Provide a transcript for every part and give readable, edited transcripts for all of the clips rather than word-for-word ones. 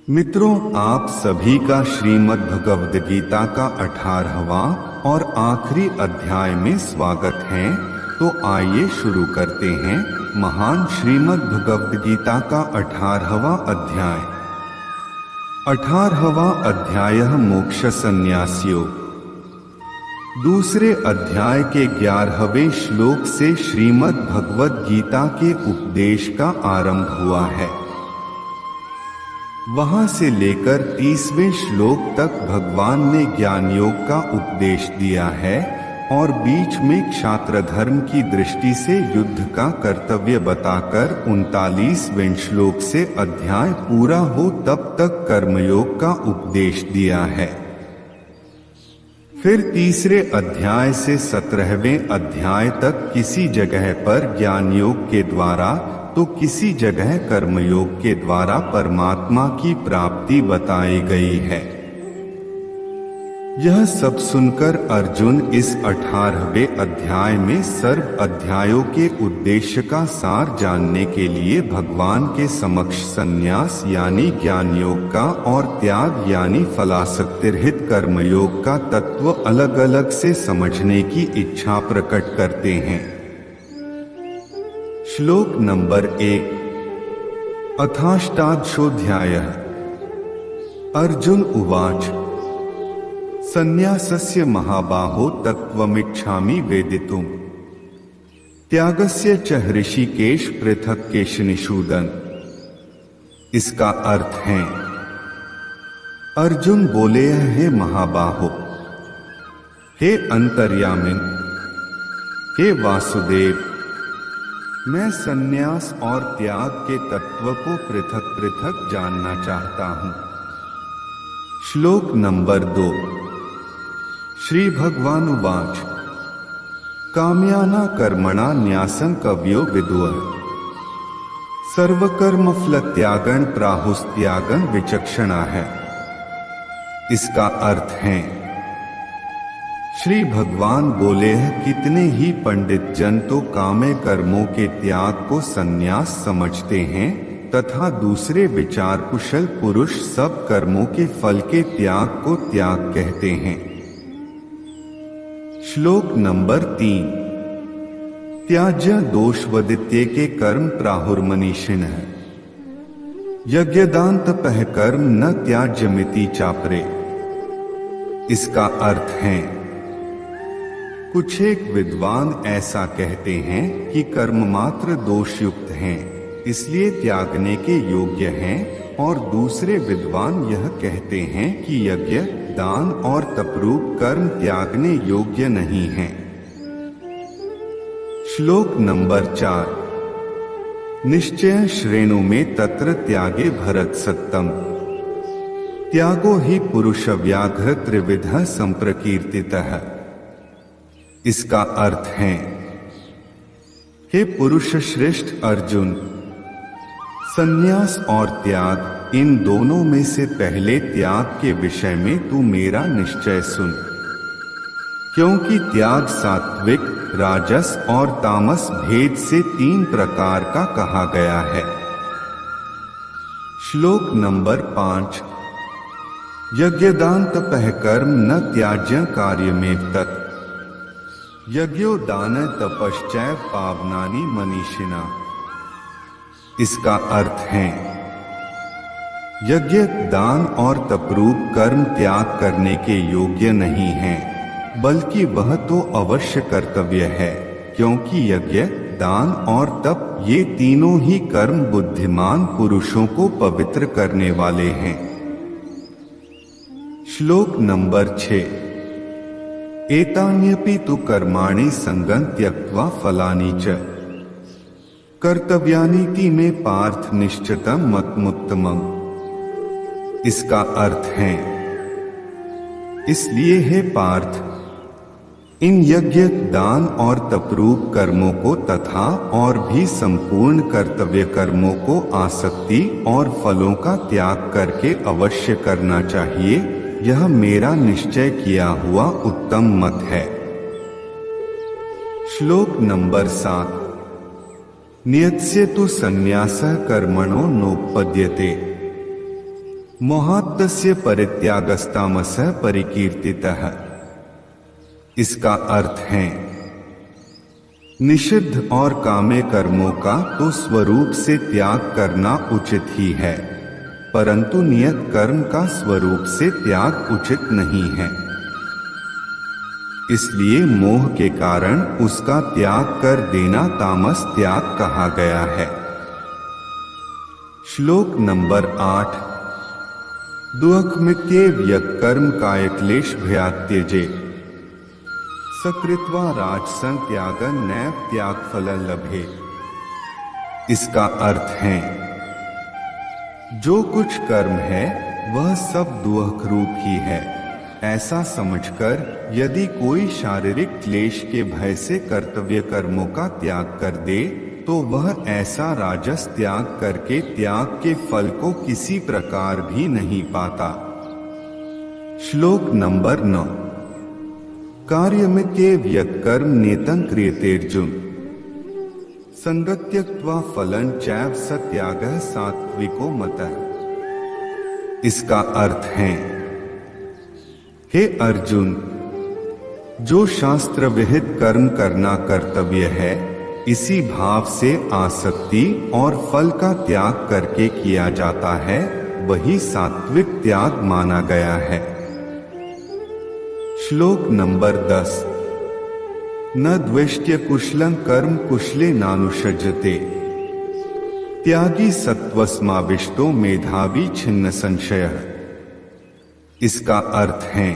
मित्रों, आप सभी का श्रीमद् भगवद गीता का 18वां और आखिरी अध्याय में स्वागत है। तो आइए शुरू करते हैं महान श्रीमद् भगवद गीता का 18वां अध्याय। 18वां अध्याय मोक्ष संन्यास योग। दूसरे अध्याय के 11वें श्लोक से श्रीमद् भगवद गीता के उपदेश का आरंभ हुआ है। वहां से लेकर 30वें श्लोक तक भगवान ने ज्ञान योग का उपदेश दिया है और बीच में क्षात्र धर्म की दृष्टि से युद्ध का कर्तव्य बताकर 39वें श्लोक से अध्याय पूरा हो तब तक कर्मयोग का उपदेश दिया है। फिर तीसरे अध्याय से 17वें अध्याय तक किसी जगह पर ज्ञान योग के द्वारा तो किसी जगह कर्मयोग के द्वारा परमात्मा की प्राप्ति बताई गई है। यह सब सुनकर अर्जुन इस 18वें अध्याय में सर्व अध्यायों के उद्देश्य का सार जानने के लिए भगवान के समक्ष संन्यास यानी ज्ञान योग का और त्याग यानी फलासक्तिरहित कर्मयोग का तत्व अलग अलग से समझने की इच्छा प्रकट करते हैं। श्लोक नंबर 1। अथाष्टादशोऽध्यायः। अर्जुन उवाच संन्यासस्य महाबाहो तत्त्वमिच्छामि वेदितुम् त्यागस्य च हृषिकेश पृथक् केशनिषूदन। इसका अर्थ है, अर्जुन बोले, हे महाबाहो, हे अंतर्यामिन, हे वासुदेव, मैं संन्यास और त्याग के तत्व को पृथक पृथक जानना चाहता हूँ। श्लोक नंबर 2। श्री भगवान उवाच काम्याना कर्मणा न्यासं कवयो विदुः सर्वकर्मफल त्यागन प्राहुस्त्यागन विचक्षणा है। इसका अर्थ है, श्री भगवान बोले हैं, कितने ही पंडित जन तो काम्य कर्मों के त्याग को संन्यास समझते हैं तथा दूसरे विचार कुशल पुरुष सब कर्मों के फल के त्याग को त्याग कहते हैं। श्लोक नंबर 3। त्याज्य दोषवदित्य के कर्म प्राहुर्मनीषिणः यज्ञदान तपः कर्म न त्याज्यमिति चापरे। इसका अर्थ है, कुछ एक विद्वान ऐसा कहते हैं कि कर्म मात्र दोषयुक्त हैं, इसलिए त्यागने के योग्य हैं, और दूसरे विद्वान यह कहते हैं कि यज्ञ, दान और तपरूप कर्म त्यागने योग्य नहीं हैं। श्लोक नंबर 4। निश्चय श्रेणु में तत्र त्यागे भरत सत्तम त्यागो ही पुरुष व्याघ्र त्रिविध संप्रकीर्तितः। इसका अर्थ है, हे पुरुष श्रेष्ठ अर्जुन, संन्यास और त्याग इन दोनों में से पहले त्याग के विषय में तू मेरा निश्चय सुन, क्योंकि त्याग सात्विक, राजस और तामस भेद से 3 प्रकार का कहा गया है। श्लोक नंबर 5। यज्ञदान तपः कर्म न त्याज्य कार्यमेव तत् यज्ञो दान तपश्चैव पावनानि मनीषिणा। इसका अर्थ है, यज्ञ, दान और तपरूप कर्म त्याग करने के योग्य नहीं हैं, बल्कि वह तो अवश्य कर्तव्य है, क्योंकि यज्ञ, दान और तप ये तीनों ही कर्म बुद्धिमान पुरुषों को पवित्र करने वाले हैं। श्लोक नंबर 6। एतान्यपि तु कर्माणि संगं त्यक्त्वा फलानि च कर्तव्यानीति में पार्थ निश्चितम मतमुत्तमम्। इसका अर्थ है, इसलिए हे पार्थ, इन यज्ञ, दान और तपरूप कर्मों को तथा और भी संपूर्ण कर्तव्य कर्मों को आसक्ति और फलों का त्याग करके अवश्य करना चाहिए। यह मेरा निश्चय किया हुआ उत्तम मत है। श्लोक नंबर 7। नियत्स्य तु संन्यासः कर्मणो नोपपद्यते मोहात्तस्य परित्यागस्तामसः परिकीर्तितः। इसका अर्थ है निषिद्ध और काम्य कर्मों का तो स्वरूप से त्याग करना उचित ही है, परंतु नियत कर्म का स्वरूप से त्याग उचित नहीं है। इसलिए मोह के कारण उसका त्याग कर देना तामस त्याग कहा गया है। श्लोक नंबर 8। दुःखमित्येव यत्कर्म कायक्लेश भयात्यजे सकृत्वा राजसं त्यागं नैव त्यागफलं लभे। इसका अर्थ है जो कुछ कर्म है वह सब दुःख रूप ही है। ऐसा समझकर यदि कोई शारीरिक क्लेश के भय से कर्तव्य कर्मों का त्याग कर दे तो वह ऐसा राजस त्याग करके त्याग के फल को किसी प्रकार भी नहीं पाता। श्लोक नंबर 9। कार्यमित्येव यत्कर्म नेतं क्रियतेऽर्जुन संगत्यक्त्वा फलं चैव स त्यागः सात्विको मतः। इसका अर्थ है हे अर्जुन, जो शास्त्र विहित कर्म करना कर्तव्य है इसी भाव से आसक्ति और फल का त्याग करके किया जाता है, वही सात्विक त्याग माना गया है। श्लोक नंबर 10। न द्वेष्ट्य कुशलं कर्म कुशले नानुषज्यते त्यागी सत्वस्माविष्टो मेधावी छिन्न संशयः। इसका अर्थ है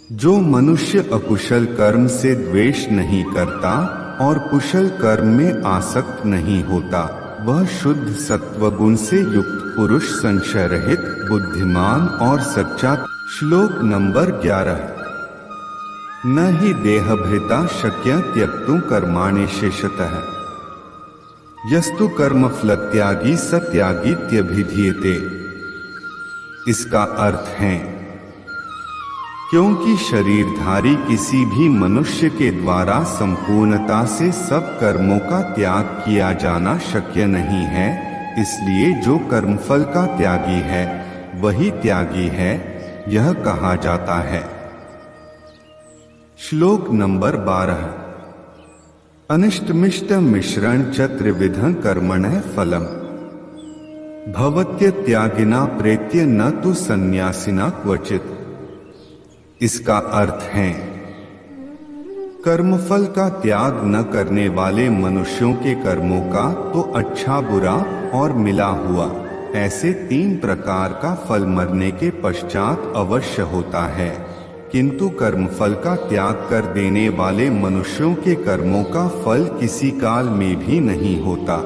जो मनुष्य अकुशल कर्म से द्वेष नहीं करता और कुशल कर्म में आसक्त नहीं होता वह शुद्ध सत्वगुण से युक्त पुरुष संशय रहित बुद्धिमान और सच्चा। श्लोक नंबर 11। न हि देहभृता शक्य त्यक्तुं कर्माणि शेषतः यस्तु कर्मफलत्यागी स त्यागीत्यभिधीयते। इसका अर्थ है क्योंकि शरीरधारी किसी भी मनुष्य के द्वारा संपूर्णता से सब कर्मों का त्याग किया जाना शक्य नहीं है, इसलिए जो कर्मफल का त्यागी है वही त्यागी है, यह कहा जाता है। श्लोक नंबर 12। अनिष्टमिष्ट मिश्रण च त्रिविधं कर्मणः फलम् भवत्य त्यागिना प्रेत्य न तु सन्यासिना क्वचित। इसका अर्थ है कर्मफल का त्याग न करने वाले मनुष्यों के कर्मों का तो अच्छा बुरा और मिला हुआ ऐसे 3 प्रकार का फल मरने के पश्चात अवश्य होता है, किंतु कर्मफल का त्याग कर देने वाले मनुष्यों के कर्मों का फल किसी काल में भी नहीं होता।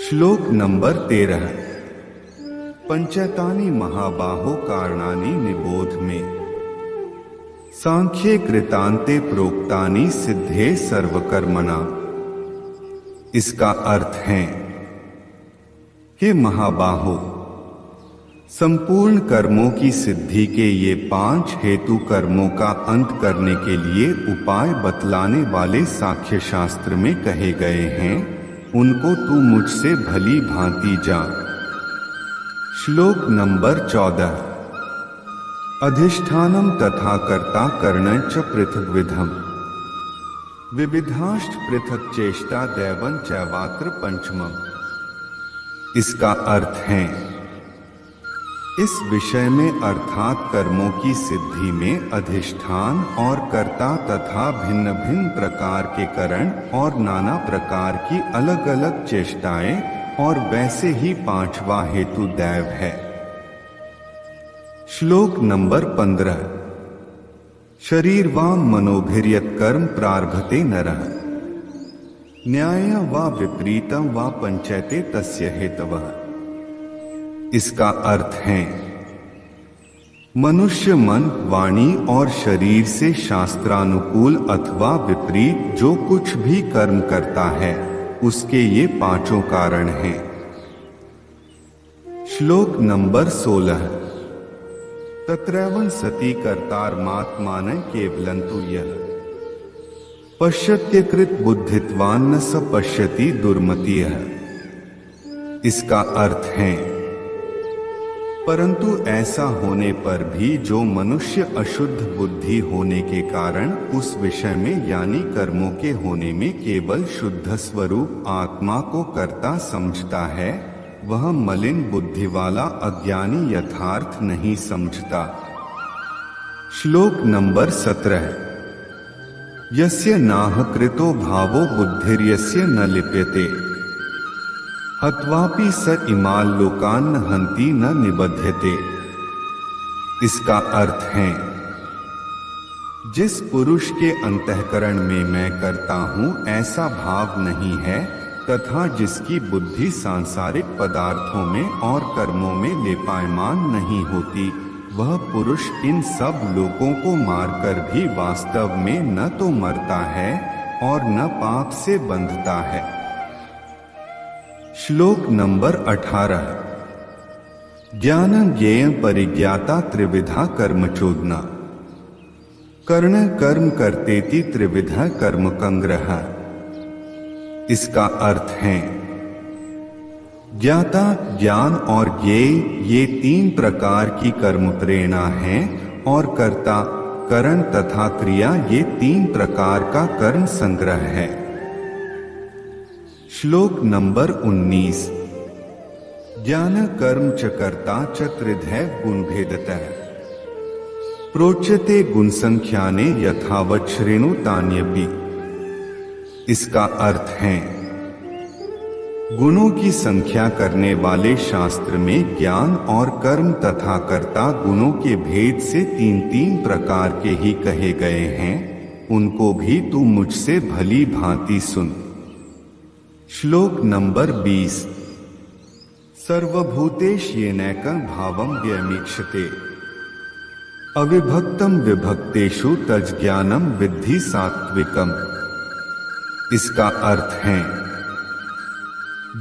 श्लोक नंबर 13। पंचैतानि महाबाहो कारणानि निबोध में सांख्ये कृतान्ते प्रोक्तानि सिद्धे सर्वकर्मणा। इसका अर्थ है हे महाबाहो, संपूर्ण कर्मों की सिद्धि के ये 5 हेतु कर्मों का अंत करने के लिए उपाय बतलाने वाले सांख्य शास्त्र में कहे गए हैं, उनको तू मुझसे भली भांति जान। श्लोक नंबर 14। अधिष्ठानम तथा कर्ता कर्णञ्च पृथग्विधम् विविधाश्च पृथक् चेष्टा दैवं चैवात्र पंचमम्। इसका अर्थ है इस विषय में अर्थात कर्मों की सिद्धि में अधिष्ठान और कर्ता तथा भिन्न भिन्न प्रकार के करण और नाना प्रकार की अलग अलग चेष्टाएं और वैसे ही 5वां हेतु दैव है। श्लोक नंबर 15। शरीरवाम मनोभिर्यत् कर्म प्रारभते नरः न्यायं वा विपरीतं वा पंचैते तस्य हेतवः। इसका अर्थ है मनुष्य मन, वाणी और शरीर से शास्त्रानुकूल अथवा विपरीत जो कुछ भी कर्म करता है उसके ये 5 कारण हैं। श्लोक नंबर 16। तत्रैवं सति कर्तारमात्मानं केवलं तु यः पश्यत्यकृत बुद्धित्वान् न स पश्यति दुर्मतिः। इसका अर्थ है परंतु ऐसा होने पर भी जो मनुष्य अशुद्ध बुद्धि होने के कारण उस विषय में यानी कर्मों के होने में केवल शुद्ध स्वरूप आत्मा को कर्ता समझता है, वह मलिन बुद्धि वाला अज्ञानी यथार्थ नहीं समझता। श्लोक नंबर 17। यस्य नाह कृतो भावो बुद्धिर्यस्य न लिप्यते हत्वापि स इमाल लोकान न हंति न निबध्यते। इसका अर्थ है, जिस पुरुष के अंतःकरण में मैं करता हूँ ऐसा भाव नहीं है तथा जिसकी बुद्धि सांसारिक पदार्थों में और कर्मों में लेपायमान नहीं होती, वह पुरुष इन सब लोगों को मारकर भी वास्तव में न तो मरता है और न पाप से बंधता है। श्लोक नंबर 18। ज्ञान ज्ञेय परिज्ञाता त्रिविधा कर्म चोदना कर्ण कर्म कर्तेति त्रिविधा कर्म कंग्रह। इसका अर्थ है, ज्ञाता, ज्ञान और ज्ञेय ये 3 प्रकार की कर्म प्रेरणा है और कर्ता, करण तथा क्रिया ये 3 प्रकार का कर्म संग्रह है। श्लोक नंबर 19। ज्ञान कर्म च कर्ता च त्रिधैव गुणभेदतः प्रोच्यते गुणसंख्याने यथावत् श्रेणु तान्यपि। इसका अर्थ है, गुणों की संख्या करने वाले शास्त्र में ज्ञान और कर्म तथा कर्ता गुणों के भेद से 3-3 प्रकार के ही कहे गए हैं, उनको भी तू मुझसे भली भांति सुन। श्लोक नंबर 20। सर्वभूतेषु येनैकं भावं व्यमीक्षते अविभक्तं विभक्तेषु तज्ज्ञानं विद्धि सात्विकम्। इसका अर्थ है,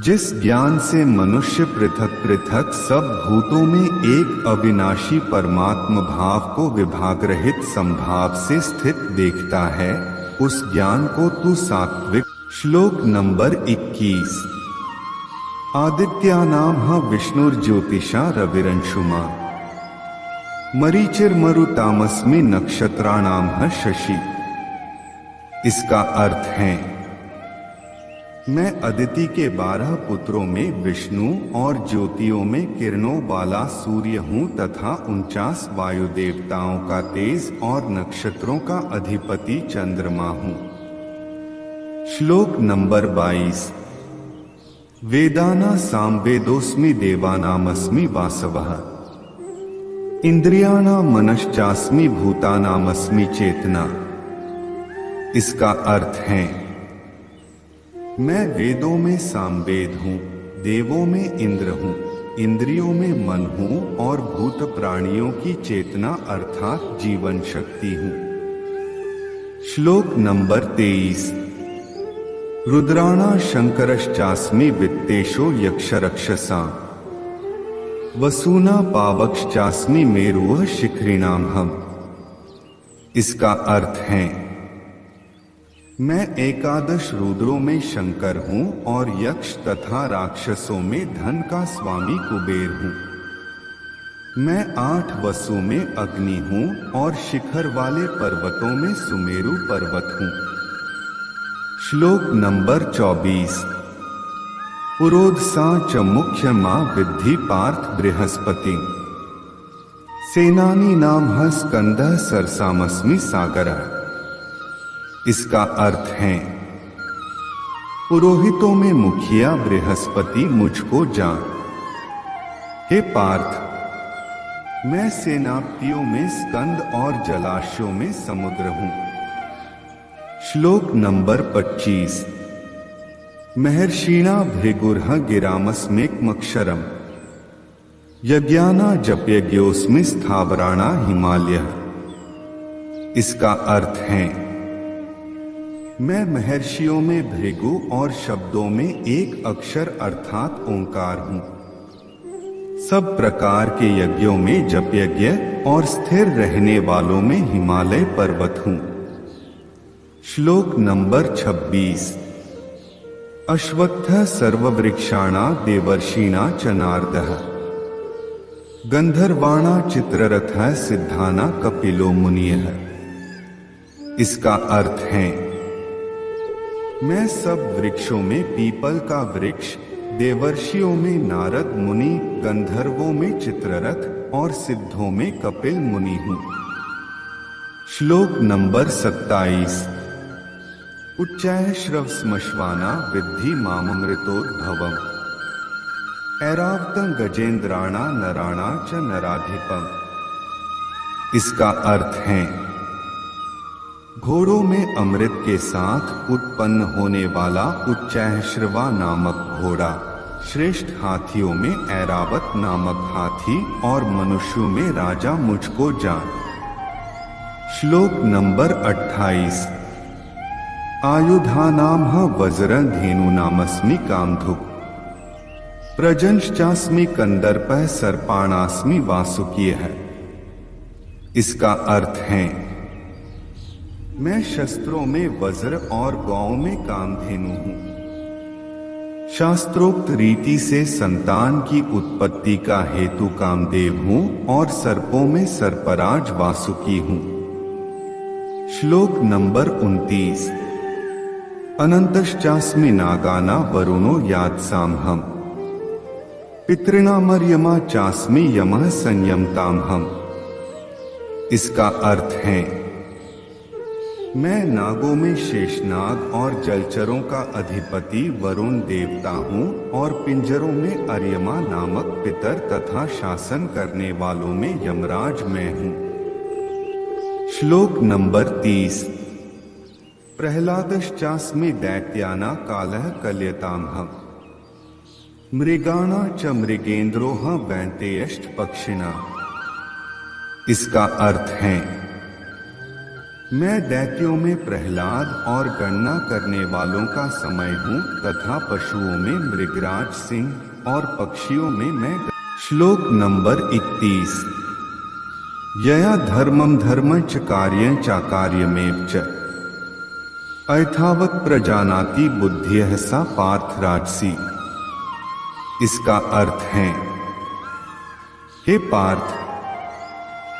जिस ज्ञान से मनुष्य पृथक पृथक सब भूतों में एक अविनाशी परमात्म भाव को विभाग रहित संभाव से स्थित देखता है, उस ज्ञान को तू सात्विक। श्लोक नंबर 21। आदित्यानां विष्णुर्ज्योतिषा रविरंशुमा मरीचिर्मरुतामस्मि नक्षत्राणां शशि। इसका अर्थ है, मैं अदिति के 12 पुत्रों में विष्णु और ज्योतियों में किरणों वाला सूर्य हूँ तथा 49 वायु देवताओं का तेज और नक्षत्रों का अधिपति चंद्रमा हूँ। श्लोक नंबर 22। वेदाना सामवेदोस्मि देवानामस्मि वासवः इंद्रियाणां मनश्चास्मि भूतानामस्मि चेतना। इसका अर्थ है, मैं वेदों में सामवेद हूँ, देवों में इंद्र हूँ, इंद्रियों में मन हूँ और भूत प्राणियों की चेतना अर्थात जीवन शक्ति हूँ। श्लोक नंबर 23। रुद्राणा शंकरश्चास्मि वित्तेषो यक्षरक्षसा वसूना पावकश्चास्मि मेरुः शिखरिणां हम। इसका अर्थ है, मैं 11 रुद्रों में शंकर हूँ और यक्ष तथा राक्षसों में धन का स्वामी कुबेर हूँ। मैं 8 वसु में अग्नि हूँ और शिखर वाले पर्वतों में सुमेरु पर्वत हूँ। श्लोक नंबर 24। पुरोधसा च मुख्य मां विद्धि पार्थ बृहस्पति सेनानी नाम स्कंदः सरसामस्मि सागरः। इसका अर्थ है, पुरोहितों में मुखिया बृहस्पति मुझको जान। हे पार्थ, मैं सेनापतियों में स्कंद और जलाशयों में समुद्र हूं। श्लोक नंबर 25। महर्षिणा भृगुर्ह गिरामस्मेकमक्षरम् यज्ञाना जप्यज्ञोस्मि स्थावराणा हिमालयः। इसका अर्थ है, मैं महर्षियों में भृगु और शब्दों में एक अक्षर अर्थात ओंकार हूँ। सब प्रकार के यज्ञों में जपयज्ञ और स्थिर रहने वालों में हिमालय पर्वत हूँ। श्लोक नंबर 26। अश्वत्थः सर्ववृक्षाणा देवर्षिणा च नारदः गंधर्वाणा चित्ररथः सिद्धाना कपिलो मुनियः। इसका अर्थ है, मैं सब वृक्षों में पीपल का वृक्ष, देवर्षियों में नारद मुनि, गंधर्वों में चित्ररथ और सिद्धों में कपिल मुनि हूँ। श्लोक नंबर 27। उच्चाय श्रवस्मश्वाना विद्धि माममृतोद्भवम् ऐरावतं गजेंद्राणा नराणा च नराधिपम। इसका अर्थ है, घोड़ों में अमृत के साथ उत्पन्न होने वाला उच्चैःश्रवा नामक घोड़ा, श्रेष्ठ हाथियों में ऐरावत नामक हाथी और मनुष्यों में राजा मुझको जान। श्लोक नंबर 28। आयुधानाम वज्रं धेनुनामस्मि कामधुक् प्रजंश्चास्मि कंदर्पः सर्पाणास्मि वासुकीयः। इसका अर्थ है, मैं शस्त्रों में वज्र और गौओं में कामधेनु हूँ। शास्त्रोक्त रीति से संतान की उत्पत्ति का हेतु कामदेव हूँ और सर्पों में सर्पराज वासुकी हूँ। श्लोक नंबर 29। अनंतश्चास्मि नागाना वरुणो यात्सामहम् पितॄणामर्यमा चास्मि यमः संयमतामहम्। इसका अर्थ है, मैं नागों में शेषनाग और जलचरों का अधिपति वरुण देवता हूँ और पिंजरों में अर्यमा नामक पितर तथा शासन करने वालों में यमराज मैं हूँ। श्लोक नंबर 30। प्रह्लादश्चास्मि दैत्याना कालः कल्यतामहम् मृगाणा च मृगेन्द्रोह वैन्तेयश्च पक्षिणा। इसका अर्थ है, मैं दैत्यों में प्रहलाद और गणना करने वालों का समय हूँ तथा पशुओं में मृगराज सिंह और पक्षियों में मैं। श्लोक नंबर 31। यया धर्मं धर्मं च कार्यं चाकार्यमेव च अयथावत् प्रजानाति बुद्धियः सा पार्थ राजसी। इसका अर्थ है, हे पार्थ,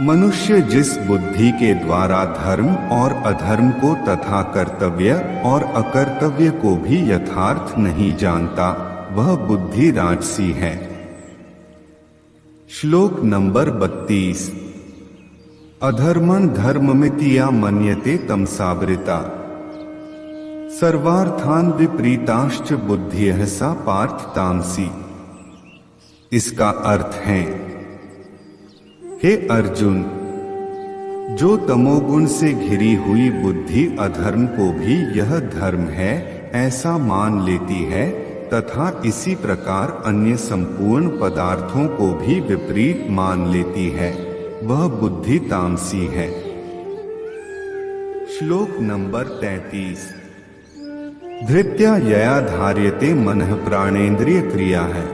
मनुष्य जिस बुद्धि के द्वारा धर्म और अधर्म को तथा कर्तव्य और अकर्तव्य को भी यथार्थ नहीं जानता, वह बुद्धि राजसी है। श्लोक नंबर 32। अधर्मं धर्ममिति या मन्यते तमसावृता सर्वार्थान विपरीताश्च बुद्धियः सा पार्थ तामसी। इसका अर्थ है, हे अर्जुन, जो तमोगुण से घिरी हुई बुद्धि अधर्म को भी यह धर्म है ऐसा मान लेती है तथा इसी प्रकार अन्य संपूर्ण पदार्थों को भी विपरीत मान लेती है, वह बुद्धि तामसी है। श्लोक नंबर 33। धृत्या यया धार्यते मनः प्राणेन्द्रिय क्रिया है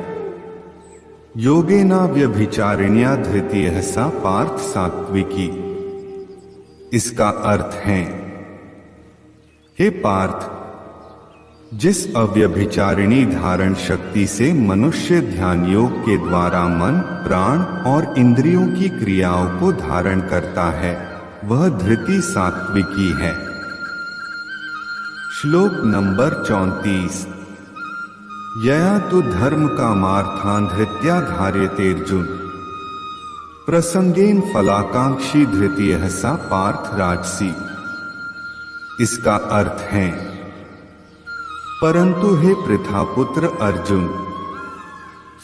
योगेना व्यभिचारिण्या धृतियः सा पार्थ सात्विकी। इसका अर्थ है, हे पार्थ, जिस अव्यभिचारिणी धारण शक्ति से मनुष्य ध्यान योग के द्वारा मन, प्राण और इंद्रियों की क्रियाओं को धारण करता है, वह धृति सात्विकी है। श्लोक नंबर 34। यया तु धर्म कामार्थान् धृत्या धार्यते अर्जुन प्रसंगेन फलाकांक्षी धृतियः सा पार्थ राजसी। इसका अर्थ है, परंतु हे पृथापुत्र अर्जुन,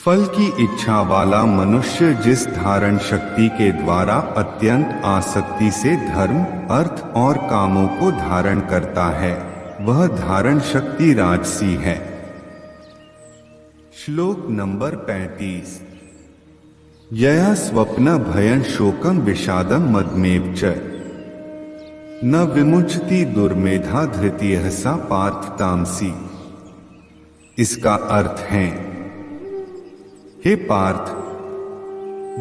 फल की इच्छा वाला मनुष्य जिस धारण शक्ति के द्वारा अत्यंत आसक्ति से धर्म, अर्थ और कामों को धारण करता है, वह धारण शक्ति राजसी है। श्लोक नंबर 35। यया स्वप्न भयं शोकं विषादं मदमेव च न विमुच्यति दुर्मेधा धृतियः सा पार्थ तामसी। इसका अर्थ है, हे पार्थ,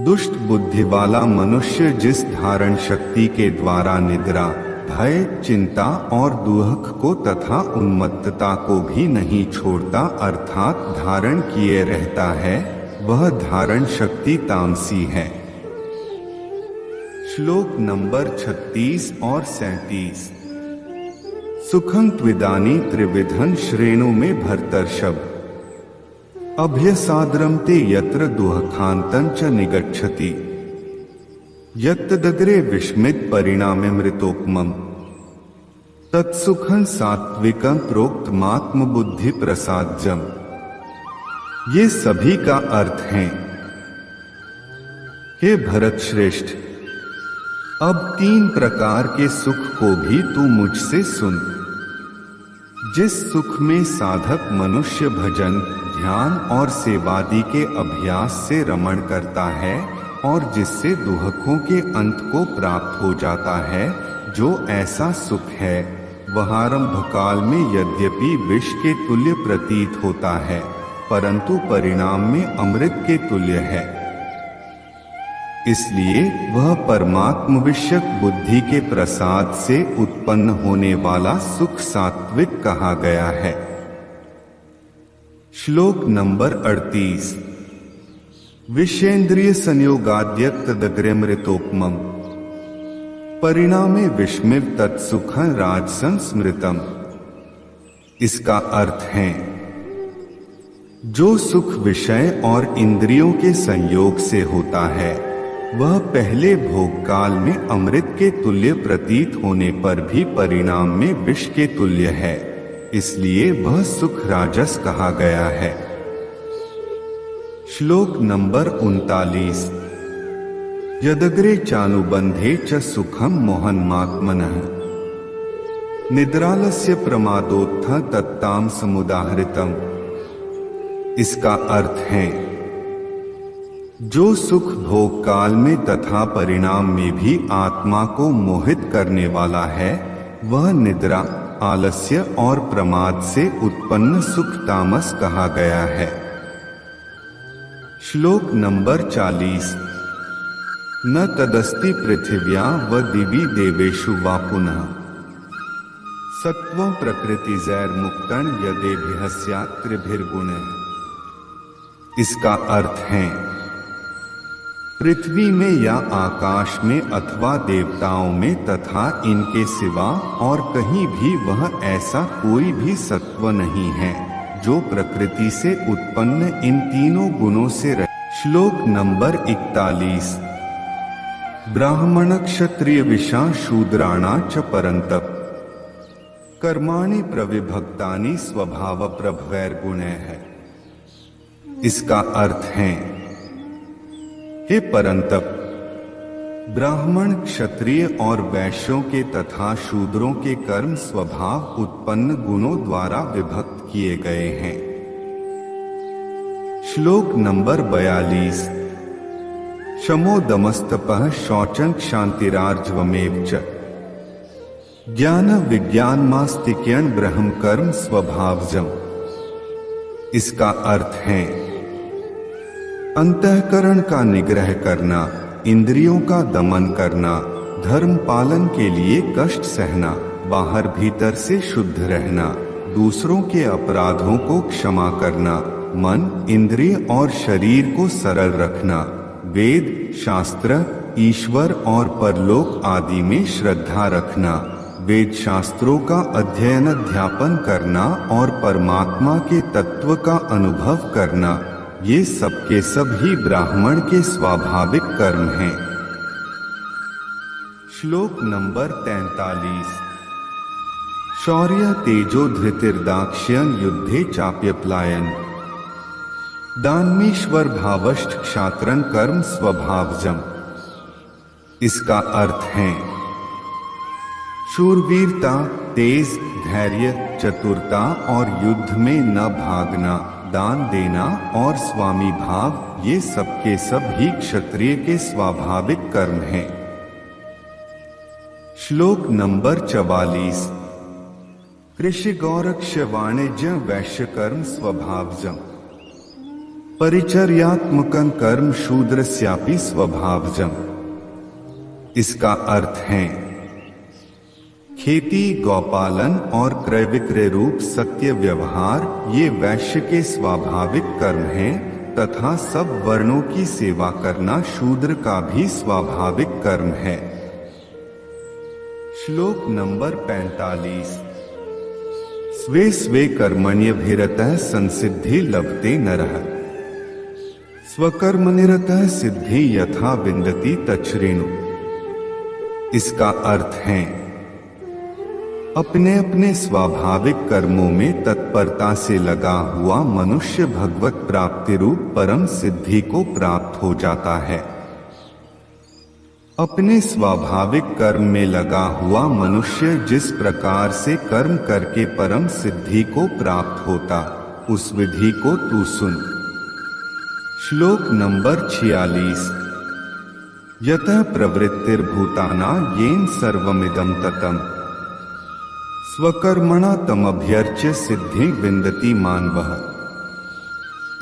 दुष्ट बुद्धि वाला मनुष्य जिस धारण शक्ति के द्वारा निद्रा, भय, चिंता और दुख को तथा उन्मत्तता को भी नहीं छोड़ता अर्थात धारण किए रहता है, वह धारण शक्ति तामसी है। श्लोक नंबर 36 और 37। सुखं त्विदानी त्रिविधं श्रेणु में भर्तर्षभ अभ्यसाद्रं ते यत्र दुःखान्तं च निगच्छति यत्तदग्रे विस्मित परिणाममृतोपमम् तत्सुखं सात्विकं प्रोक्तमात्म बुद्धि प्रसादजम्। ये सभी का अर्थ है। हे भरत श्रेष्ठ, अब 3 प्रकार के सुख को भी तू मुझसे सुन। जिस सुख में साधक मनुष्य भजन, ध्यान और सेवादि के अभ्यास से रमण करता है और जिससे दुखों के अंत को प्राप्त हो जाता है, जो ऐसा सुख है वह आरंभ काल में यद्यपि विष के तुल्य प्रतीत होता है, परंतु परिणाम में अमृत के तुल्य है। इसलिए वह परमात्म विषयक बुद्धि के प्रसाद से उत्पन्न होने वाला सुख सात्विक कहा गया है। श्लोक नंबर 38। विषेन्द्रिय संयोगाद्यक्त तदग्रमृतोपमम् परिणामे विस्मित तत्सुखं राजसं स्मृतम्। इसका अर्थ है, जो सुख विषय और इंद्रियों के संयोग से होता है वह पहले भोग काल में अमृत के तुल्य प्रतीत होने पर भी परिणाम में विष के तुल्य है, इसलिए वह सुख राजस कहा गया है। श्लोक नंबर 39। यदग्रे चानुबंधे च सुखम मोहन्मात्मनः निद्रालस्य प्रमादोत्थ तत्ताम समुदाहृतम्। इसका अर्थ है, जो सुख भोग काल में तथा परिणाम में भी आत्मा को मोहित करने वाला है वह निद्रा, आलस्य और प्रमाद से उत्पन्न सुख तामस कहा गया है। श्लोक नंबर 40। न तदस्ति पृथिव्या व दिवि देवेषु वा पुनः सत्वं प्रकृतिजैर्मुक्तं यदेभिः स्यात् त्रिभिर्गुणैः। इसका अर्थ है, पृथ्वी में या आकाश में अथवा देवताओं में तथा इनके सिवा और कहीं भी वह ऐसा कोई भी सत्व नहीं है जो प्रकृति से उत्पन्न इन तीनों गुणों से रहे। श्लोक नंबर 41। ब्राह्मण क्षत्रिय विशा शूद्राणा च परंतप कर्माणि प्रविभक्तानि स्वभाव प्रभवैर्गुणैः है। इसका अर्थ है, हे परंतप, ब्राह्मण, क्षत्रिय और वैश्यों के तथा शूद्रों के कर्म स्वभाव उत्पन्न गुणों द्वारा विभक्त किए गए हैं। श्लोक नंबर 42। शमो दमस्तपः शौचं क्षान्तिरार्जवमेव च ज्ञान विज्ञानमास्तिक्यं ब्रह्म कर्म स्वभावजम्। इसका अर्थ है, अंतःकरण का निग्रह करना, इंद्रियों का दमन करना, धर्म पालन के लिए कष्ट सहना, बाहर भीतर से शुद्ध रहना, दूसरों के अपराधों को क्षमा करना, मन, इंद्रिय और शरीर को सरल रखना, वेद, शास्त्र, ईश्वर और परलोक आदि में श्रद्धा रखना, वेद शास्त्रों का अध्ययन अध्यापन करना और परमात्मा के तत्व का अनुभव करना, ये सबके सब ही ब्राह्मण के स्वाभाविक कर्म हैं। श्लोक नंबर 43। शौर्य तेजो धृतिर्दाक्ष्यं युद्धे चाप्यप्लायन दानमीश्वर भावष्ट क्षात्रं कर्म स्वभावजम्। इसका अर्थ है, शूरवीरता, तेज, धैर्य, चतुरता और युद्ध में न भागना, दान देना और स्वामी भाव, ये सबके सब ही क्षत्रिय के स्वाभाविक कर्म हैं। श्लोक नंबर 44। कृषि गौरक्ष वाणिज्य वैश्य कर्म स्वभावजम् परिचर्यात्मकं कर्म शूद्रस्यापि स्वभावजम्। इसका अर्थ है, खेती, गौपालन और क्रय विक्रय रूप सत्य व्यवहार ये वैश्य के स्वाभाविक कर्म हैं तथा सब वर्णों की सेवा करना शूद्र का भी स्वाभाविक कर्म है। श्लोक नंबर 45। स्वे स्वे कर्मण्यभिरतः संसिद्धि लभते नरः, स्वकर्मनिरतः सिद्धि यथा विन्दति तच्छृणु। इसका अर्थ है, अपने अपने स्वाभाविक कर्मों में तत्परता से लगा हुआ मनुष्य भगवत प्राप्ति रूप परम सिद्धि को प्राप्त हो जाता है। अपने स्वाभाविक कर्म में लगा हुआ मनुष्य जिस प्रकार से कर्म करके परम सिद्धि को प्राप्त होता, उस विधि को तू सुन। श्लोक नंबर 46। यतः प्रवृत्तिर्भूताना येन सर्वमिदं ततम्, स्वकर्मणा तमभ्यर्च्य सिद्धि विन्दति मानवः।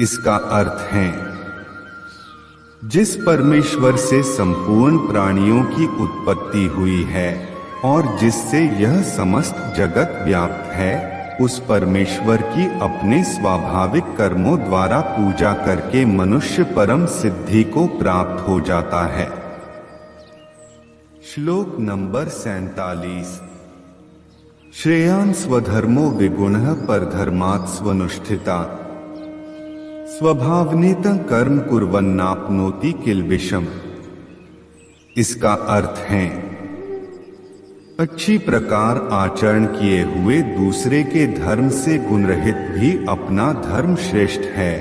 इसका अर्थ है, जिस परमेश्वर से संपूर्ण प्राणियों की उत्पत्ति हुई है और जिससे यह समस्त जगत व्याप्त है, उस परमेश्वर की अपने स्वाभाविक कर्मों द्वारा पूजा करके मनुष्य परम सिद्धि को प्राप्त हो जाता है। श्लोक नंबर 47। श्रेयान् स्वधर्मो विगुणः परधर्मात् स्वनुष्ठितात्, स्वभावनेतं कर्म कुर्वन्नाप्नोति किल्बिषम्। इसका अर्थ है, अच्छी प्रकार आचरण किए हुए दूसरे के धर्म से गुणरहित भी अपना धर्म श्रेष्ठ है,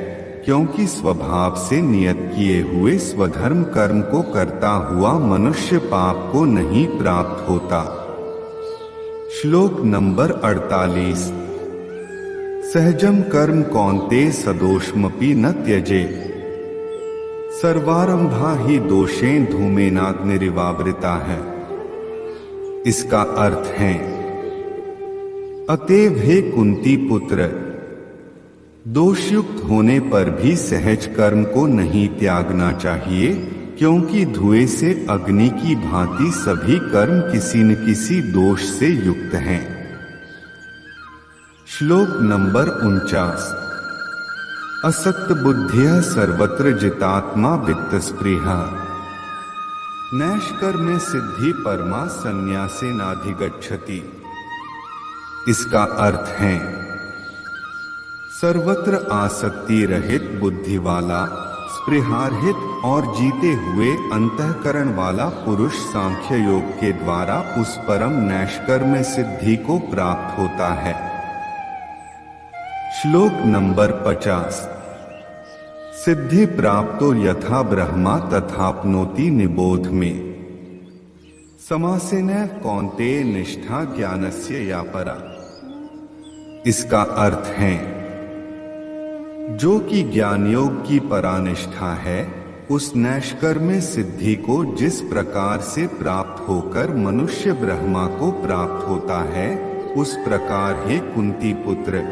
क्योंकि स्वभाव से नियत किए हुए स्वधर्म कर्म को करता हुआ मनुष्य पाप को नहीं प्राप्त होता। श्लोक नंबर 48। सहजम कर्म कौन्तेय सदोषमपि न त्यजे, सर्वारंभा ही दोषेण धूमेनाग्निरिवावृता है। इसका अर्थ है, अतएव हे कुंती पुत्र, दोषयुक्त होने पर भी सहज कर्म को नहीं त्यागना चाहिए, क्योंकि धुएं से अग्नि की भांति सभी कर्म किसी न किसी दोष से युक्त हैं। श्लोक नंबर 49। असक्त बुद्धिया सर्वत्र जितात्मा वित्तस्पृहा, नैष्कर्म्य सिद्धि परमा संन्यासेनाधिगच्छति। इसका अर्थ है, सर्वत्र आसक्ति रहित बुद्धि वाला, स्पृहारहित और जीते हुए अंतःकरण वाला पुरुष सांख्य योग के द्वारा उस परम नैष्कर्म्य सिद्धि को प्राप्त होता है। श्लोक नंबर 50। सिद्धि प्राप्तो यथा ब्रह्मा तथाप्नोति निबोध में, समासेन कौन्तेय निष्ठा ज्ञानस्य या परा। इसका अर्थ है, जो कि ज्ञान योग की परानिष्ठा है, उस नैष्कर्म्य सिद्धि को जिस प्रकार से प्राप्त होकर मनुष्य ब्रह्मा को प्राप्त होता है, उस प्रकार हे कुंती पुत्र,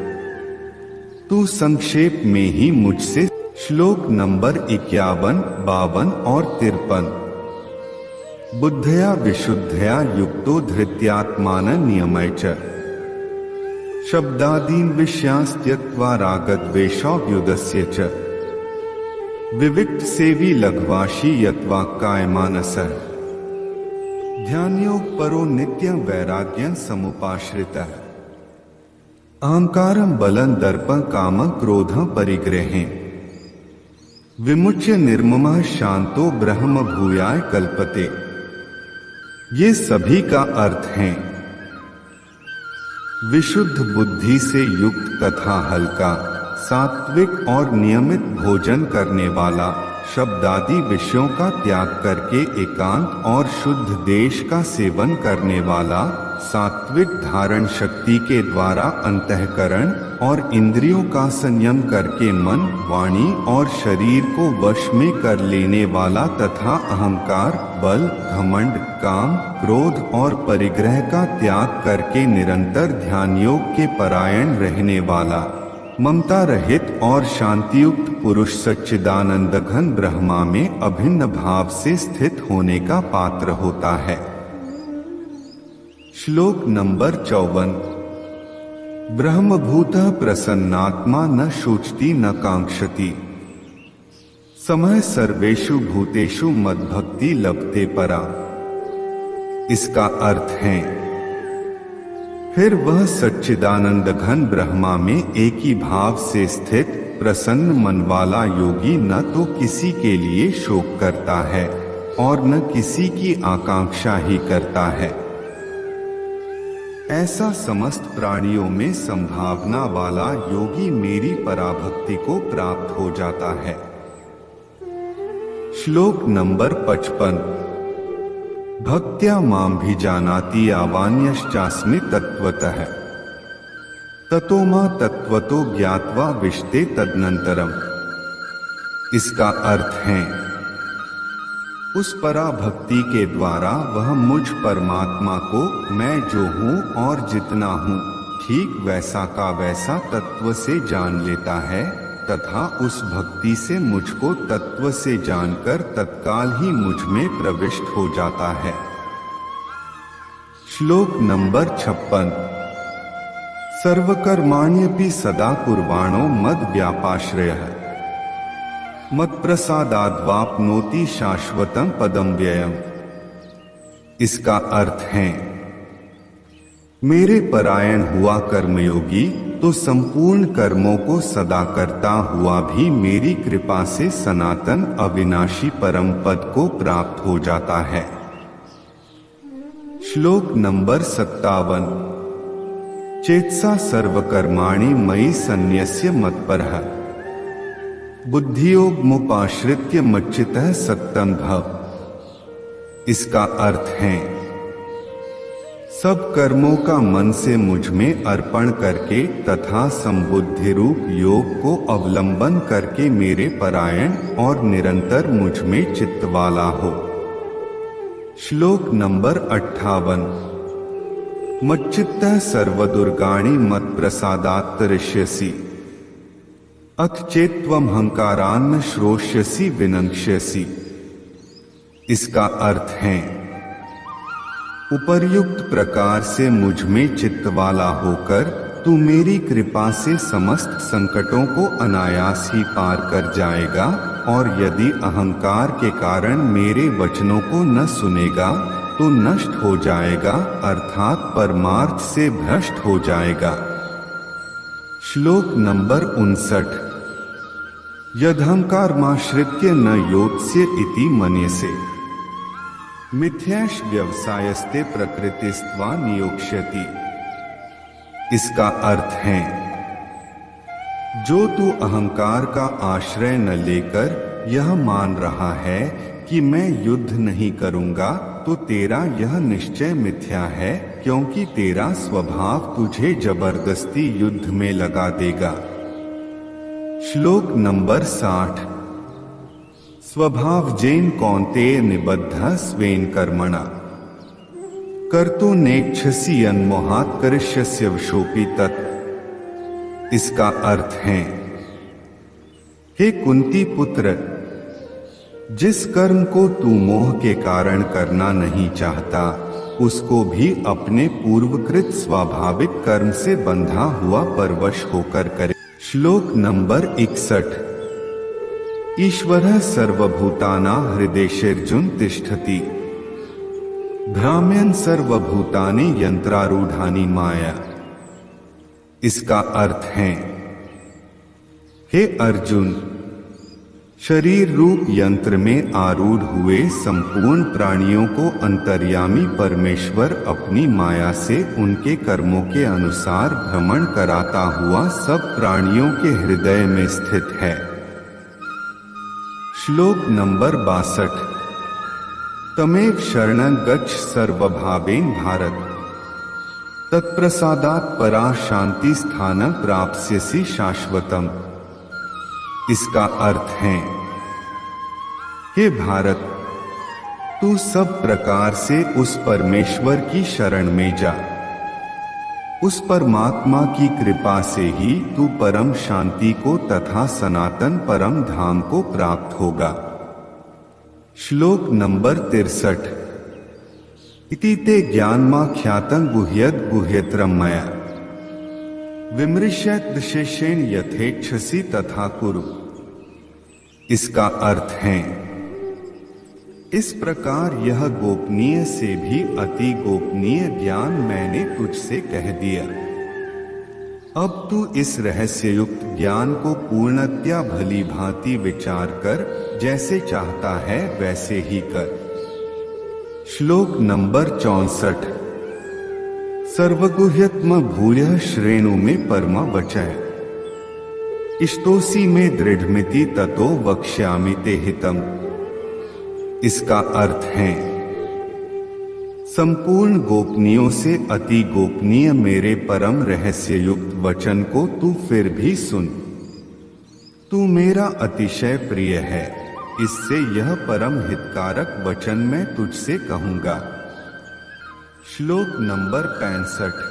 तू संक्षेप में ही मुझसे। श्लोक नंबर 51, 52 और 53। बुद्धया विशुद्धया युक्तो धृत्यात्मान नियमय च, शब्दादीन विषयांस्त्यक्त्वा रागद्वेषाव्युदस्य च, विविक्त सेवी लघ्वाशी यत्वा कायमानसः, ध्यानयोग परो नित्यं वैराग्यं समुपाश्रितः, अहंकारं बलं दर्पं कामं क्रोधं परिग्रहें, विमुच्य निर्ममः शांतो ब्रह्म भूयाय कल्पते। ये सभी का अर्थ है, विशुद्ध बुद्धि से युक्त तथा हल्का, सात्विक और नियमित भोजन करने वाला, शब्दादि विषयों का त्याग करके एकांत और शुद्ध देश का सेवन करने वाला, सात्विक धारण शक्ति के द्वारा अंतःकरण और इंद्रियों का संयम करके मन, वाणी और शरीर को वश में कर लेने वाला तथा अहंकार, बल, घमंड, काम, क्रोध और परिग्रह का त्याग करके निरंतर ध्यान योग के परायण रहने वाला, ममता रहित और शांतियुक्त पुरुष सच्चिदानंद घन ब्रह्मा में अभिन्न भाव से स्थित होने का पात्र होता है। श्लोक नंबर 54। ब्रह्मभूतः प्रसन्नात्मा न शोचति न कांक्षति, समः सर्वेषु भूतेषु मद्भक्ति लभते परा। इसका अर्थ है, फिर वह सच्चिदानंद घन ब्रह्मा में एक ही भाव से स्थित प्रसन्न मन वाला योगी न तो किसी के लिए शोक करता है और न किसी की आकांक्षा ही करता है। ऐसा समस्त प्राणियों में संभावना वाला योगी मेरी पराभक्ति को प्राप्त हो जाता है। श्लोक नंबर 55। भक्त्या मां भी जानाति यावान्यश्चास्मि तत्वतः ततो मां तत्वतो ज्ञात्वा विशते तदनंतरम। इसका अर्थ है, उस पराभक्ति के द्वारा वह मुझ परमात्मा को मैं जो हूँ और जितना हूँ ठीक वैसा का वैसा तत्व से जान लेता है तथा उस भक्ति से मुझको तत्व से जानकर तत्काल ही मुझ में प्रविष्ट हो जाता है। श्लोक नंबर 56। सर्वकर्माण्यपि सदा कुर्वाणो मद व्यापाश्रयः मत्प्रसादाद्वाप्नोति शाश्वतं पदं व्ययम्। इसका अर्थ है, मेरे परायण हुआ कर्मयोगी तो संपूर्ण कर्मों को सदा करता हुआ भी मेरी कृपा से सनातन अविनाशी परम पद को प्राप्त हो जाता है। श्लोक नंबर 57। चेतसा सर्वकर्माणि मयि सन्न्यस्य मत्परः बुद्धियोग मुपाश्रित्य मच्चितः सत्तं भव। इसका अर्थ है, सब कर्मों का मन से मुझ में अर्पण करके तथा संबुद्धि रूप योग को अवलंबन करके मेरे परायण और निरंतर मुझ में चित्त वाला हो। श्लोक नंबर 58। मच्चित्तः सर्वदुर्गाणि मत्प्रसादात् तरिष्यसि अक्चेत्वम हंकारान्न श्रोष्यसि विनक्ष्यसि। इसका अर्थ है, उपर्युक्त प्रकार से मुझ में चित्त वाला होकर तू मेरी कृपा से समस्त संकटों को अनायास ही पार कर जाएगा और यदि अहंकार के कारण मेरे वचनों को न सुनेगा तो नष्ट हो जाएगा अर्थात परमार्थ से भ्रष्ट हो जाएगा। श्लोक नंबर 59। यदहंकारमाश्रित्य न योत्स्य इति मन्यसे मिथ्याश व्यवसायस्ते प्रकृतिस्त्वा नियोक्ष्यति। इसका अर्थ है, जो तू अहंकार का आश्रय न लेकर यह मान रहा है कि मैं युद्ध नहीं करूंगा तो तेरा यह निश्चय मिथ्या है, क्योंकि तेरा स्वभाव तुझे जबरदस्ती युद्ध में लगा देगा। श्लोक नंबर 60। स्वभाव जेन कौन्तेय निबद्धः स्वेन कर्मणा कर्तु नेच्छसि यन्मोहात् करिष्यस्य वशोऽपि तत्। इसका अर्थ है, हे कुंती पुत्र, जिस कर्म को तू मोह के कारण करना नहीं चाहता उसको भी अपने पूर्वकृत स्वाभाविक कर्म से बंधा हुआ परवश होकर करे। श्लोक नंबर 61। ईश्वरः सर्वभूतानां हृदेशेऽर्जुन तिष्ठति भ्राम्यन् सर्वभूतानि यंत्रारूढ़ानि माया। इसका अर्थ है, हे अर्जुन, शरीर रूप यंत्र में आरूढ़ हुए संपूर्ण प्राणियों को अंतर्यामी परमेश्वर अपनी माया से उनके कर्मों के अनुसार भ्रमण कराता हुआ सब प्राणियों के हृदय में स्थित है। श्लोक नंबर 62। तमेव शरणं गच्छ सर्वभावेन भारत तत्प्रसादात् परा शांति स्थानं प्राप्स्यसि शाश्वतम्। इसका अर्थ है, हे भारत, तू सब प्रकार से उस परमेश्वर की शरण में जा। उस परमात्मा की कृपा से ही तू परम शांति को तथा सनातन परम धाम को प्राप्त होगा। श्लोक नंबर 63। इति ते ज्ञानमाख्यातं गुह्यत् गुह्यतरं मया विमृश्यत् शेषेण यथेच्छसि तथा कुरु। इसका अर्थ है, इस प्रकार यह गोपनीय से भी अति गोपनीय ज्ञान मैंने तुझसे कह दिया। अब तू इस रहस्ययुक्त ज्ञान को पूर्णतया भली भांति विचार कर, जैसे चाहता है वैसे ही कर। श्लोक नंबर 64। सर्वगुह्यत्म भूयः श्रेणु में परमा वचः, इष्टोसी में दृढ़मिति ततो वक्ष्यामि ते हितम्। इसका अर्थ है, संपूर्ण गोपनीयों से अति गोपनीय मेरे परम रहस्य युक्त वचन को तू फिर भी सुन। तू मेरा अतिशय प्रिय है, इससे यह परम हितकारक वचन मैं तुझसे कहूंगा। श्लोक नंबर 65।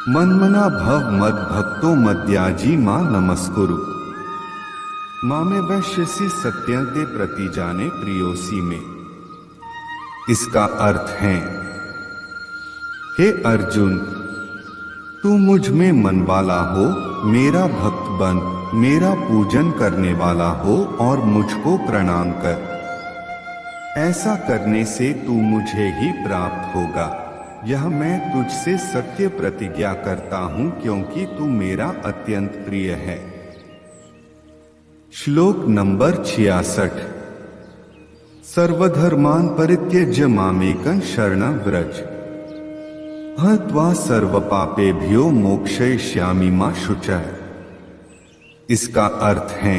मन्मना भव मद भक्तो मद्याजी मां नमस्कुरु, मामे वैश्यसी सत्यं ते प्रति जाने प्रियोसी में। इसका अर्थ है, हे अर्जुन, तू मुझ में मन वाला हो, मेरा भक्त बन, मेरा पूजन करने वाला हो और मुझको प्रणाम कर। ऐसा करने से तू मुझे ही प्राप्त होगा। यह मैं तुझसे सत्य प्रतिज्ञा करता हूं, क्योंकि तू मेरा अत्यंत प्रिय है। श्लोक नंबर 66। सर्वधर्मान् परित्यज्य मामेकं शरणं व्रज, हत्वा सर्वपापेभ्यो मोक्षयिष्यामि मा शुचः। इसका अर्थ है,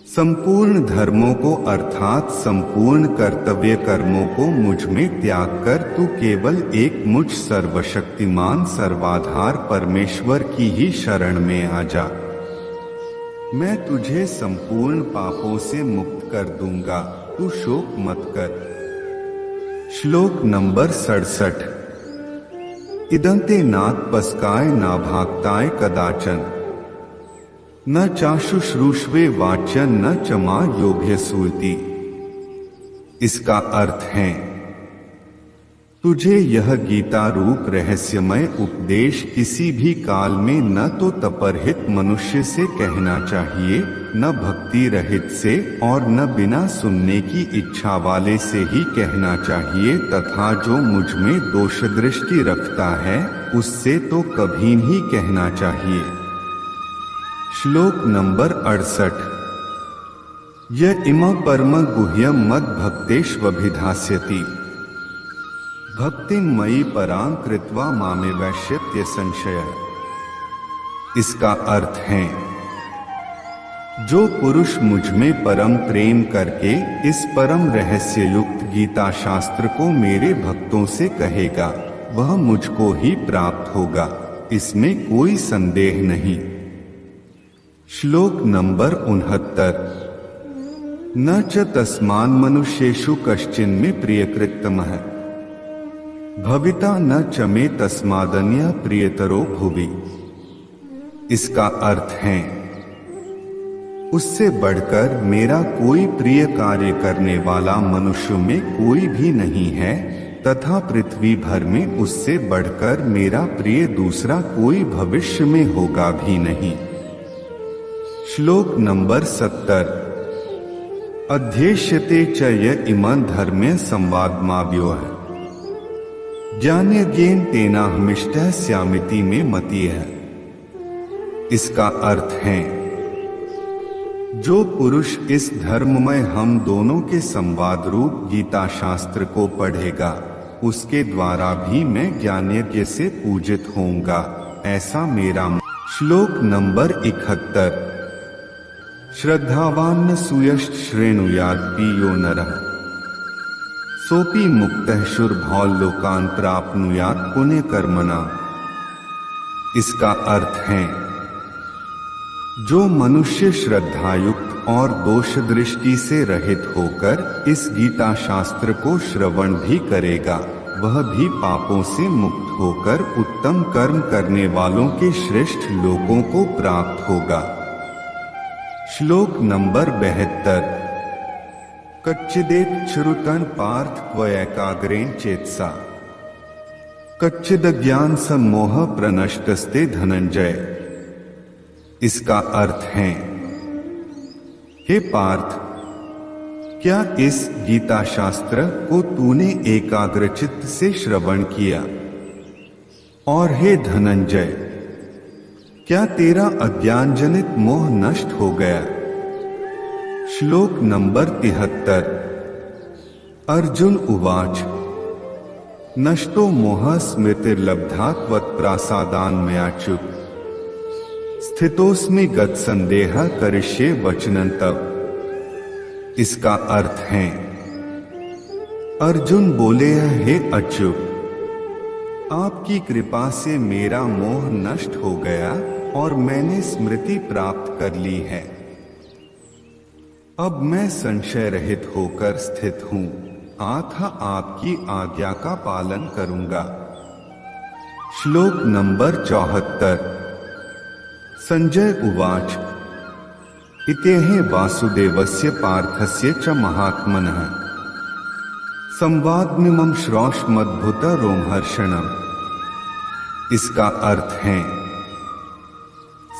संपूर्ण धर्मों को अर्थात संपूर्ण कर्तव्य कर्मों को मुझ में त्याग कर तू केवल एक मुझ सर्वशक्तिमान सर्वाधार परमेश्वर की ही शरण में आ जा। मैं तुझे संपूर्ण पापों से मुक्त कर दूंगा, तू शोक मत कर। श्लोक नंबर 67। इदंते नात्पस्काय ना भाक्ताय कदाचन, न चाशुश्रूष्वे वाच्यं न चमा योग्य सूति। इसका अर्थ है, तुझे यह गीता रूप रहस्यमय उपदेश किसी भी काल में न तो तपरहित मनुष्य से कहना चाहिए, न भक्ति रहित से और न बिना सुनने की इच्छा वाले से ही कहना चाहिए, तथा जो मुझ में दोष दृष्टि रखता है उससे तो कभी नहीं कहना चाहिए। श्लोक नंबर 68। य इमा परम गुह्यम मद भक्तेष्वभिधास्यति, भक्तिं मयि परां कृत्वा मामे वैश्यत्य संशय। इसका अर्थ है, जो पुरुष मुझ में परम प्रेम करके इस परम रहस्य युक्त गीता शास्त्र को मेरे भक्तों से कहेगा, वह मुझको ही प्राप्त होगा, इसमें कोई संदेह नहीं। श्लोक नंबर 69। न च तस्मान् मनुष्येषु कश्चिन्मे प्रियकृत्तमः, भविता न च मे तस्मादन्यः प्रियतरो भुवि। इसका अर्थ है, उससे बढ़कर मेरा कोई प्रिय कार्य करने वाला मनुष्य में कोई भी नहीं है, तथा पृथ्वी भर में उससे बढ़कर मेरा प्रिय दूसरा कोई भविष्य में होगा भी नहीं। श्लोक नंबर 70। अध्येष्यते च य इमं धर्म्य संवादमाव्योः, ज्ञानयज्ञेन तेनाहमिष्टः स्यामिति में मतिः। इसका अर्थ है, जो पुरुष इस धर्ममय हम दोनों के संवाद रूप गीता शास्त्र को पढ़ेगा, उसके द्वारा भी मैं ज्ञानयज्ञ से पूजित होऊंगा, ऐसा मेरा। श्लोक नंबर 71। श्रद्धावान् सूयश्च श्रेणुयात् पियो नरः, सोपि मुक्तः शुरभौल लोकान् प्राप्नुयात् पुण्यकर्मणा। इसका अर्थ है, जो मनुष्य श्रद्धायुक्त और दोष दृष्टि से रहित होकर इस गीता शास्त्र को श्रवण भी करेगा, वह भी पापों से मुक्त होकर उत्तम कर्म करने वालों के श्रेष्ठ लोकों को प्राप्त होगा। श्लोक नंबर 72। कच्चिदेत श्रुतन पार्थ त्वयैकाग्रेण चेतसा, कच्चिदज्ञान सम्मोह प्रनष्टस्ते धनंजय। इसका अर्थ है, हे पार्थ, क्या इस गीता शास्त्र को तूने एकाग्रचित्त से श्रवण किया? और हे धनंजय, क्या तेरा अज्ञानजनित मोह नष्ट हो गया? श्लोक नंबर 73। अर्जुन उवाच नष्टो मोह स्मृतिर्लब्धा त्वत्प्रासादान्मयाच्युत स्थितोस्मि गतसंदेह करिष्ये वचनं तव। इसका अर्थ है, अर्जुन बोले, हे अच्युत, आपकी कृपा से मेरा मोह नष्ट हो गया और मैंने स्मृति प्राप्त कर ली है। अब मैं संशय रहित होकर स्थित हूं, अतः आपकी आज्ञा का पालन करूंगा। श्लोक नंबर 74। संजय उवाच इत्येहि वासुदेवस्य पार्थस्य च महात्मनः संवादमिमं श्रौष्मद्भुत रोमहर्षणम्। इसका अर्थ है,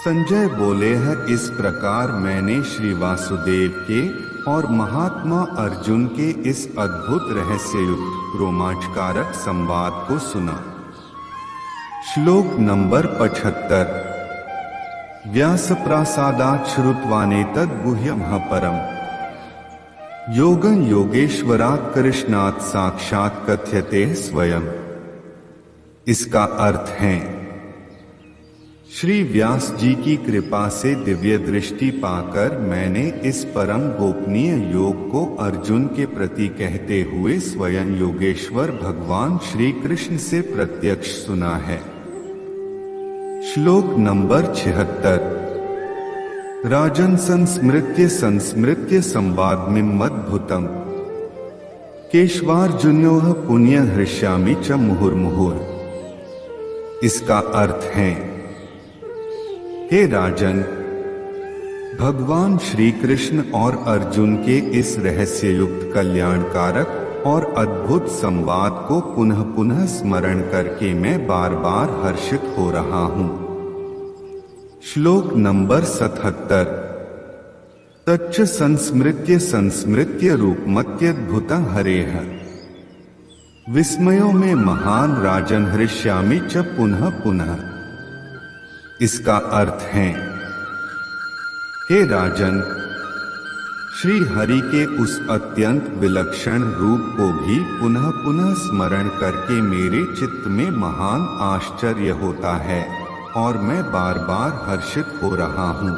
संजय बोले हैं, इस प्रकार मैंने श्री वासुदेव के और महात्मा अर्जुन के इस अद्भुत रहस्ययुक्त रोमांचकारक संवाद को सुना। श्लोक नंबर 75। व्यासप्रासादात् श्रुत्वानेतद् गुह्यमः परम् योगं योगेश्वरात् कृष्णात् साक्षात् कथ्यते स्वयं। इसका अर्थ है, श्री व्यास जी की कृपा से दिव्य दृष्टि पाकर मैंने इस परम गोपनीय योग को अर्जुन के प्रति कहते हुए स्वयं योगेश्वर भगवान श्री कृष्ण से प्रत्यक्ष सुना है। श्लोक नंबर 76। राजन संस्मृत्य संवादमिमद्भुतम् केशवार्जुन्योः पुण्य हृष्यामि च मुहुर्मुहुर्। इसका अर्थ है, हे राजन, भगवान श्री कृष्ण और अर्जुन के इस रहस्ययुक्त कल्याणकारक और अद्भुत संवाद को पुनः पुनः स्मरण करके मैं बार बार हर्षित हो रहा हूं। श्लोक नंबर 77। तच्च संस्मृत्य रूपमत्यद्भुतं हरेः विस्मयो में महान राजन हृष्यामि च पुनः पुनः। इसका अर्थ है, हे राजन, श्री हरि के उस अत्यंत विलक्षण रूप को भी पुनः पुनः स्मरण करके मेरे चित्त में महान आश्चर्य होता है और मैं बार बार हर्षित हो रहा हूं।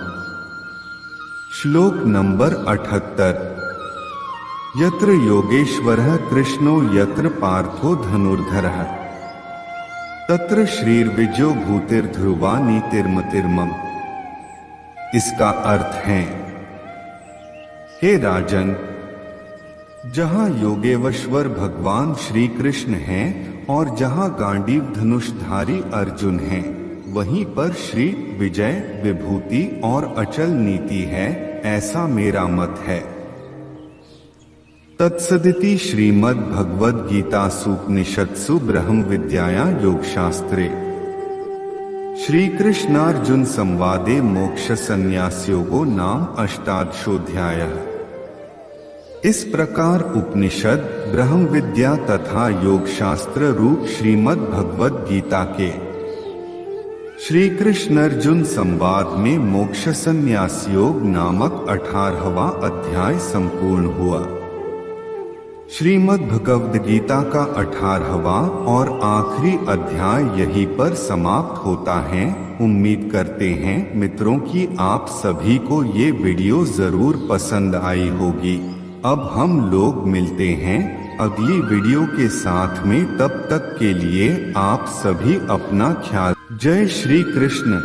श्लोक नंबर 78। यत्र योगेश्वरः कृष्णो यत्र पार्थो धनुर्धरः तत्र श्रीर्विजयो भूतिर्ध्रुवा नीतिर्मतिर्मम। इसका अर्थ है, हे राजन, जहां योगेश्वर भगवान श्री कृष्ण हैं और जहां गांडीव धनुषधारी अर्जुन हैं, वहीं पर श्री विजय, विभूति और अचल नीति है, ऐसा मेरा मत है। तत्सदिति श्रीमद् भगवद गीतासूपनिषत्सु ब्रह्म विद्यायां योगशास्त्रे श्री कृष्णार्जुन संवादे मोक्ष संन्यास योगो नाम अष्टादशोऽध्यायः। इस प्रकार उपनिषद, ब्रह्म विद्या तथा योग शास्त्र रूप श्रीमद् भगवद गीता के श्री कृष्ण अर्जुन संवाद में मोक्ष संन्यास योग नामक 18वां अध्याय संपूर्ण हुआ। श्रीमद् भगवद गीता का 18वां और आखिरी अध्याय यहीं पर समाप्त होता है। उम्मीद करते हैं मित्रों कि आप सभी को ये वीडियो जरूर पसंद आई होगी। अब हम लोग मिलते हैं अगली वीडियो के साथ में, तब तक के लिए आप सभी अपना ख्याल। जय श्री कृष्ण।